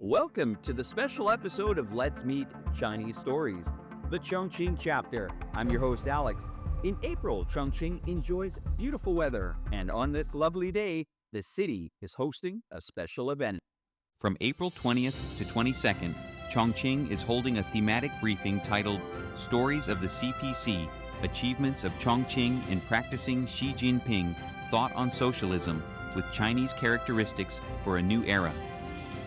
Welcome to the special episode of Let's Meet Chinese Stories, the Chongqing chapter. I'm your host, Alex. In April, Chongqing enjoys beautiful weather, and on this lovely day, the city is hosting a special event. From April 20th to 22nd, Chongqing is holding a thematic briefing titled Stories of the CPC, Achievements of Chongqing in Practicing Xi Jinping Thought on Socialism with Chinese Characteristics for a New Era.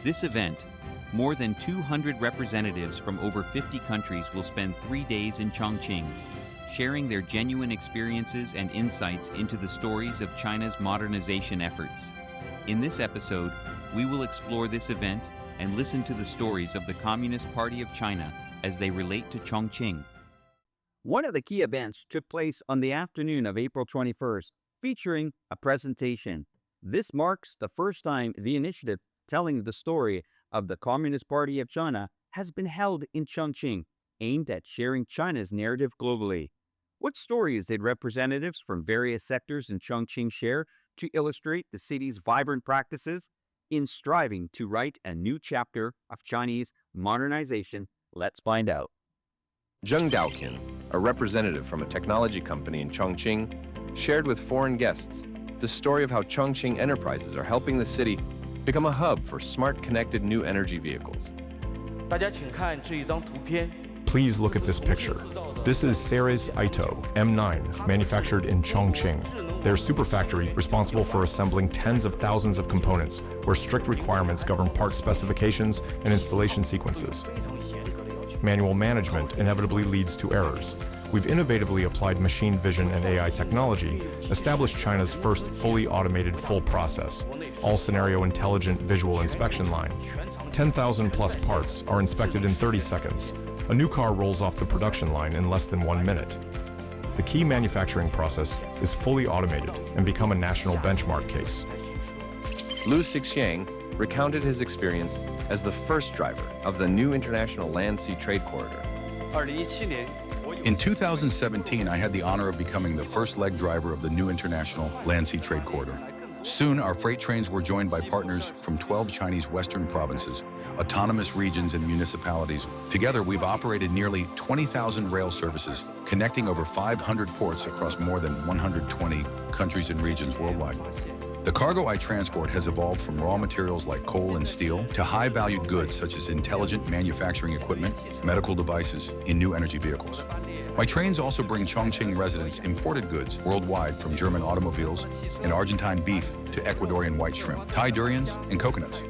This event, more than 200 representatives from over 50 countries will spend 3 days in Chongqing, sharing their genuine experiences and insights into the stories of China's modernization efforts. In this episode, we will explore this event and listen to the stories of the Communist Party of China as they relate to Chongqing. One of the key events took place on the afternoon of April 21st, featuring a presentation. This marks the first time the initiative telling the story of the Communist Party of China has been held in Chongqing, aimed at sharing China's narrative globally. What stories did representatives from various sectors in Chongqing share to illustrate the city's vibrant practices in striving to write a new chapter of Chinese modernization? Let's find out. Zheng Daoqian, a representative from a technology company in Chongqing, shared with foreign guests the story of how Chongqing enterprises are helping the city become a hub for smart, connected new energy vehicles. Please look at this picture. This is Ceres Ito M9, manufactured in Chongqing. Their super factory, responsible for assembling tens of thousands of components, where strict requirements govern part specifications and installation sequences. Manual management inevitably leads to errors. We've innovatively applied machine vision and AI technology, established China's first fully automated full process, all-scenario intelligent visual inspection line. 10,000 plus parts are inspected in 30 seconds. A new car rolls off the production line in less than 1 minute. The key manufacturing process is fully automated and become a national benchmark case. Lu Xixiang recounted his experience as the first driver of the new international land-sea trade corridor. In 2017, I had the honor of becoming the first leg driver of the new international land-sea trade corridor. Soon, our freight trains were joined by partners from 12 Chinese western provinces, autonomous regions, and municipalities. Together, we've operated nearly 20,000 rail services, connecting over 500 ports across more than 120 countries and regions worldwide. The cargo I transport has evolved from raw materials like coal and steel to high-valued goods such as intelligent manufacturing equipment, medical devices, and new energy vehicles. My trains also bring Chongqing residents imported goods worldwide, from German automobiles and Argentine beef to Ecuadorian white shrimp, Thai durians, and coconuts.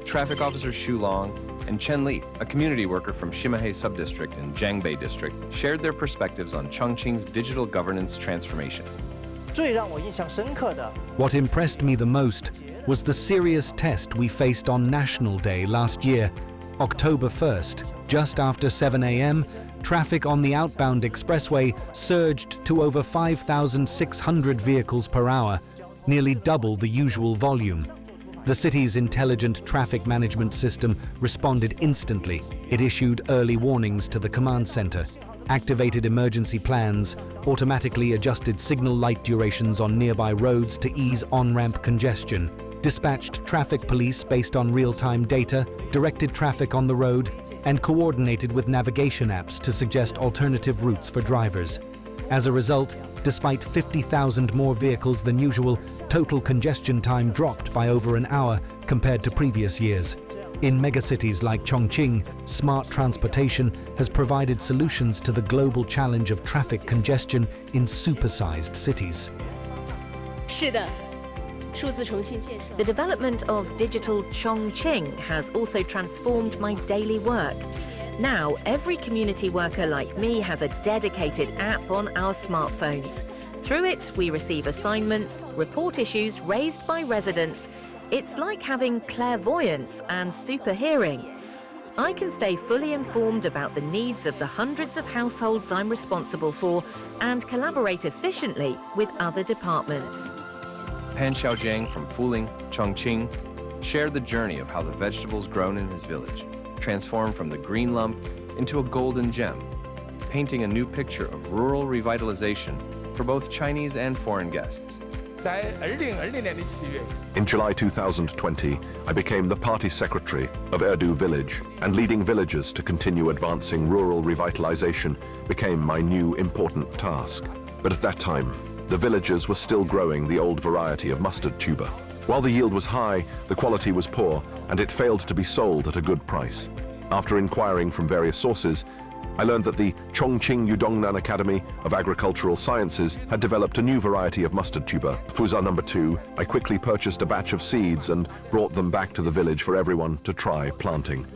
Traffic Officer Xu Long and Chen Li, a community worker from Shimahe Subdistrict in Jiangbei District, shared their perspectives on Chongqing's digital governance transformation. What impressed me the most was the serious test we faced on National Day last year, October 1st. Just after 7 a.m., traffic on the outbound expressway surged to over 5,600 vehicles per hour, nearly double the usual volume. The city's intelligent traffic management system responded instantly. It issued early warnings to the command center, activated emergency plans, automatically adjusted signal light durations on nearby roads to ease on-ramp congestion, dispatched traffic police based on real-time data, directed traffic on the road, and coordinated with navigation apps to suggest alternative routes for drivers. As a result, despite 50,000 more vehicles than usual, total congestion time dropped by over an hour compared to previous years. In megacities like Chongqing, smart transportation has provided solutions to the global challenge of traffic congestion in supersized cities. The development of digital Chongqing has also transformed my daily work. Now, every community worker like me has a dedicated app on our smartphones. Through it, we receive assignments, report issues raised by residents. It's like having clairvoyance and super hearing. I can stay fully informed about the needs of the hundreds of households I'm responsible for and collaborate efficiently with other departments. Pan Xiaojiang from Fuling, Chongqing, shared the journey of how the vegetables grown in his village transformed from the green lump into a golden gem, painting a new picture of rural revitalization for both Chinese and foreign guests. In July 2020, I became the party secretary of Erdu village, and leading villagers to continue advancing rural revitalization became my new important task. But at that time, the villagers were still growing the old variety of mustard tuber. While the yield was high, the quality was poor, and it failed to be sold at a good price. After inquiring from various sources, I learned that the Chongqing Yudongnan Academy of Agricultural Sciences had developed a new variety of mustard tuber, Fusa number 2. I quickly purchased a batch of seeds and brought them back to the village for everyone to try planting.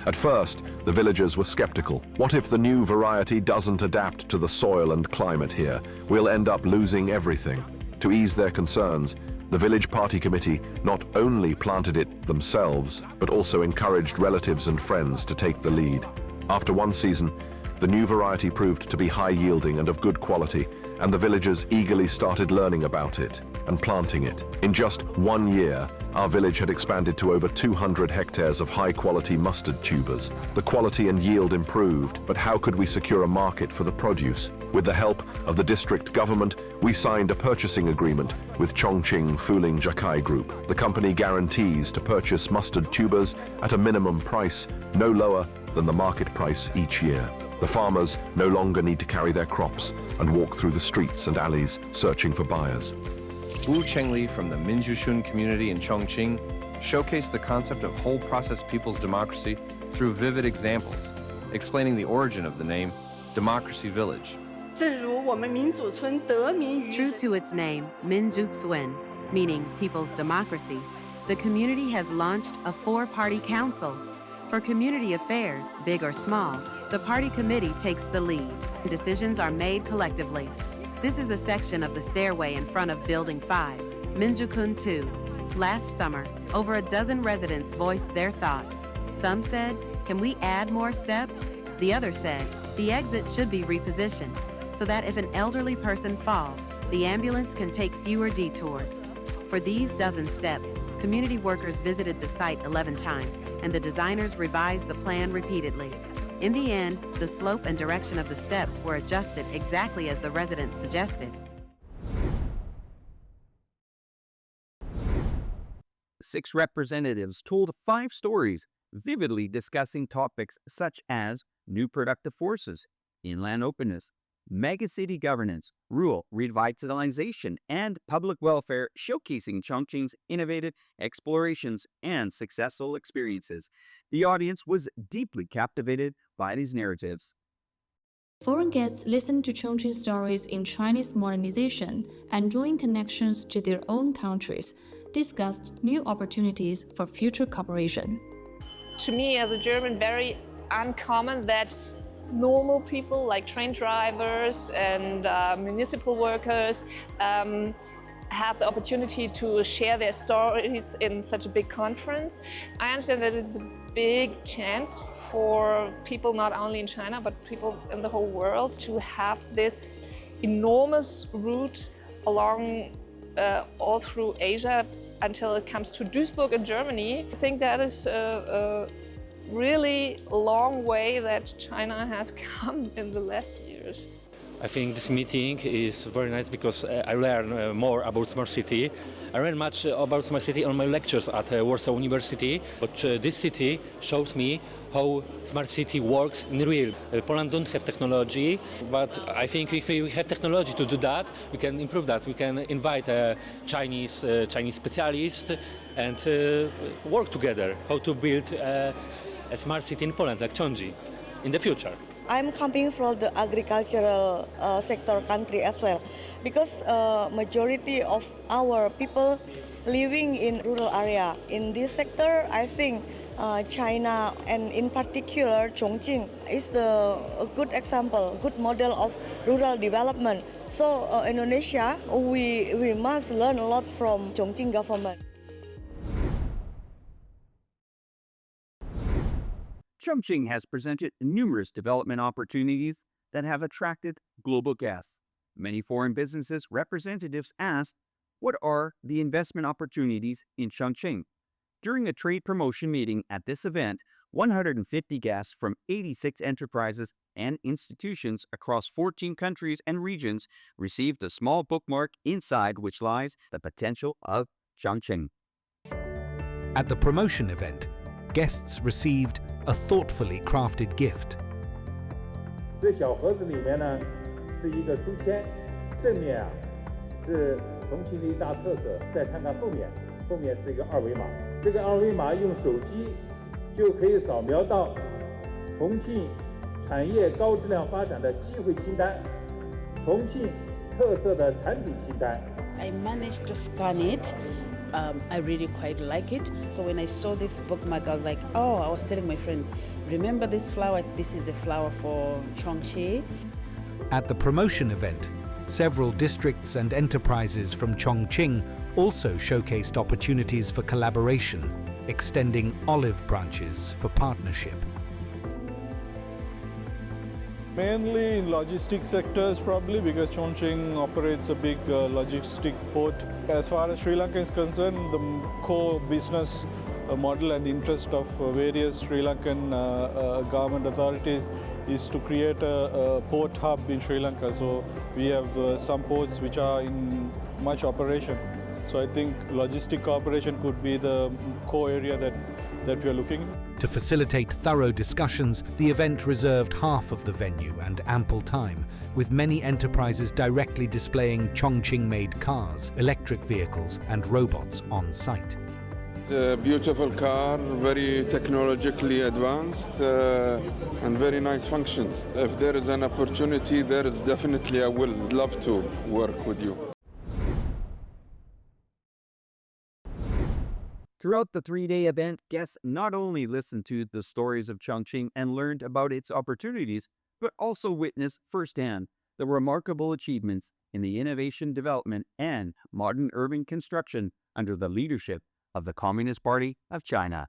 At first, the villagers were skeptical. What if the new variety doesn't adapt to the soil and climate here? We'll end up losing everything. To ease their concerns, the village party committee not only planted it themselves, but also encouraged relatives and friends to take the lead. After one season, the new variety proved to be high-yielding and of good quality, and the villagers eagerly started learning about it and planting it. In just 1 year, our village had expanded to over 200 hectares of high-quality mustard tubers. The quality and yield improved, but how could we secure a market for the produce? With the help of the district government, we signed a purchasing agreement with Chongqing Fuling Jakai Group. The company guarantees to purchase mustard tubers at a minimum price no lower than the market price each year. The farmers no longer need to carry their crops and walk through the streets and alleys searching for buyers. Wu Chengli from the Minjushun community in Chongqing showcased the concept of whole process people's democracy through vivid examples, explaining the origin of the name Democracy Village. True to its name, Minjushun, meaning People's Democracy, the community has launched a 4-party council. For community affairs, big or small, the party committee takes the lead. Decisions are made collectively. This is a section of the stairway in front of Building 5, Minjukun 2. Last summer, over a dozen residents voiced their thoughts. Some said, "Can we add more steps?" The other said, "The exit should be repositioned so that if an elderly person falls, the ambulance can take fewer detours." For these dozen steps, community workers visited the site 11 times, and the designers revised the plan repeatedly. In the end, the slope and direction of the steps were adjusted exactly as the residents suggested. 6 representatives told 5 stories, vividly discussing topics such as new productive forces, inland openness, megacity governance, rural revitalization, and public welfare, showcasing Chongqing's innovative explorations and successful experiences. The audience was deeply captivated by these narratives. Foreign guests listened to Chongqing stories in Chinese modernization and drawing connections to their own countries, discussed new opportunities for future cooperation. To me, as a German, very uncommon that normal people like train drivers and municipal workers have the opportunity to share their stories in such a big conference. I understand that it's a big chance for people not only in China but people in the whole world to have this enormous route along all through Asia until it comes to Duisburg in Germany. I think that is a really long way that China has come in the last years. I think this meeting is very nice because I learn more about smart city. I learn much about smart city on my lectures at Warsaw University, but this city shows me how smart city works in real. Poland don't have technology, but I think if we have technology to do that, we can improve that. We can invite a Chinese specialist and work together how to build a smart city in Poland, like Chongqing, in the future. I'm coming from the agricultural sector country as well, because majority of our people living in rural area. In this sector, I think China and in particular Chongqing is a good example, good model of rural development. So Indonesia, we must learn a lot from Chongqing government. Chongqing has presented numerous development opportunities that have attracted global guests. Many foreign businesses representatives asked, what are the investment opportunities in Chongqing? During a trade promotion meeting at this event, 150 guests from 86 enterprises and institutions across 14 countries and regions received a small bookmark inside which lies the potential of Chongqing. At the promotion event, guests received a thoughtfully crafted gift. 这小盒子里面呢是一个书签，正面是重庆的一大特色，再看看后面，后面是一个二维码，这个二维码用手机就可以扫描到重庆产业高质量发展的机会清单，重庆特色的产品清单。I managed to scan it. I really quite like it. So when I saw this bookmark, I was like, oh, I was telling my friend, remember this flower? This is a flower for Chongqing. At the promotion event, several districts and enterprises from Chongqing also showcased opportunities for collaboration, extending olive branches for partnership. Mainly in logistics sectors probably, because Chongqing operates a big logistic port. As far as Sri Lanka is concerned, the core business model and the interest of various Sri Lankan government authorities is to create a port hub in Sri Lanka. So we have some ports which are in much operation. So I think logistic cooperation could be the core area that we are looking. To facilitate thorough discussions, the event reserved half of the venue and ample time, with many enterprises directly displaying Chongqing-made cars, electric vehicles and robots on site. It's a beautiful car, very technologically advanced and very nice functions. If there is an opportunity, there is definitely I will love to work with you. Throughout the three-day event, guests not only listened to the stories of Chongqing and learned about its opportunities, but also witnessed firsthand the remarkable achievements in the innovation development and modern urban construction under the leadership of the Communist Party of China.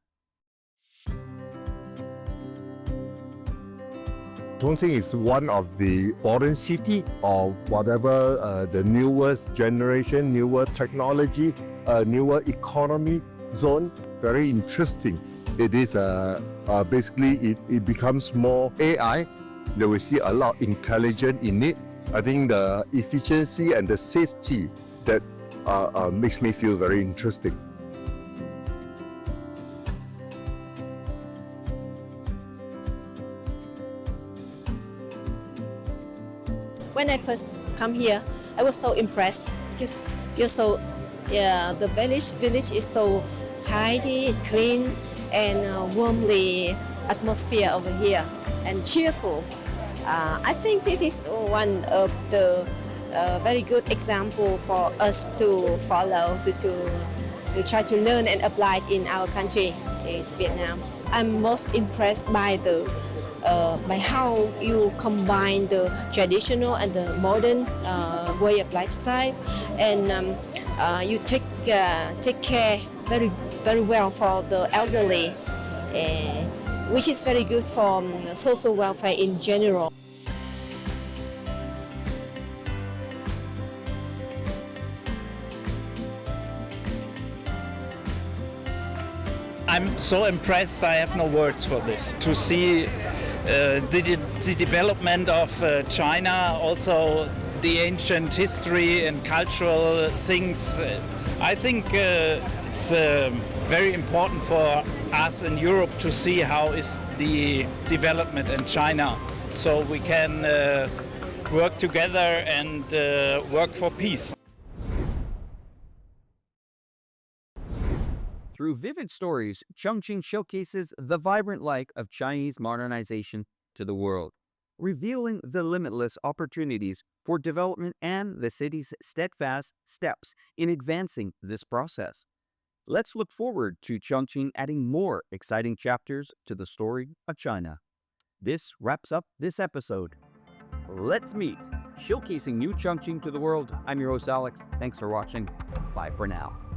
Chongqing is one of the modern city or whatever the newest generation, newer technology, newer economy zone. Very interesting. It is basically it becomes more AI. There we see a lot of intelligence in it. I think the efficiency and the safety that makes me feel very interesting. When I first come here, I was so impressed because the village is so tidy, clean, and warmly atmosphere over here, and cheerful. I think this is one of the very good example for us to follow, to try to learn and apply in our country, is Vietnam. I'm most impressed by by how you combine the traditional and the modern way of lifestyle, and you take care very well for the elderly, which is very good for social welfare in general. I'm so impressed, I have no words for this. To see the development of China, also the ancient history and cultural things. I think it's very important for us in Europe to see how is the development in China, so we can work together and work for peace. Through vivid stories, Chongqing showcases the vibrant life of Chinese modernization to the world, revealing the limitless opportunities for development and the city's steadfast steps in advancing this process. Let's look forward to Chongqing adding more exciting chapters to the story of China. This wraps up this episode. Let's meet, showcasing new Chongqing to the world. I'm your host, Alex. Thanks for watching. Bye for now.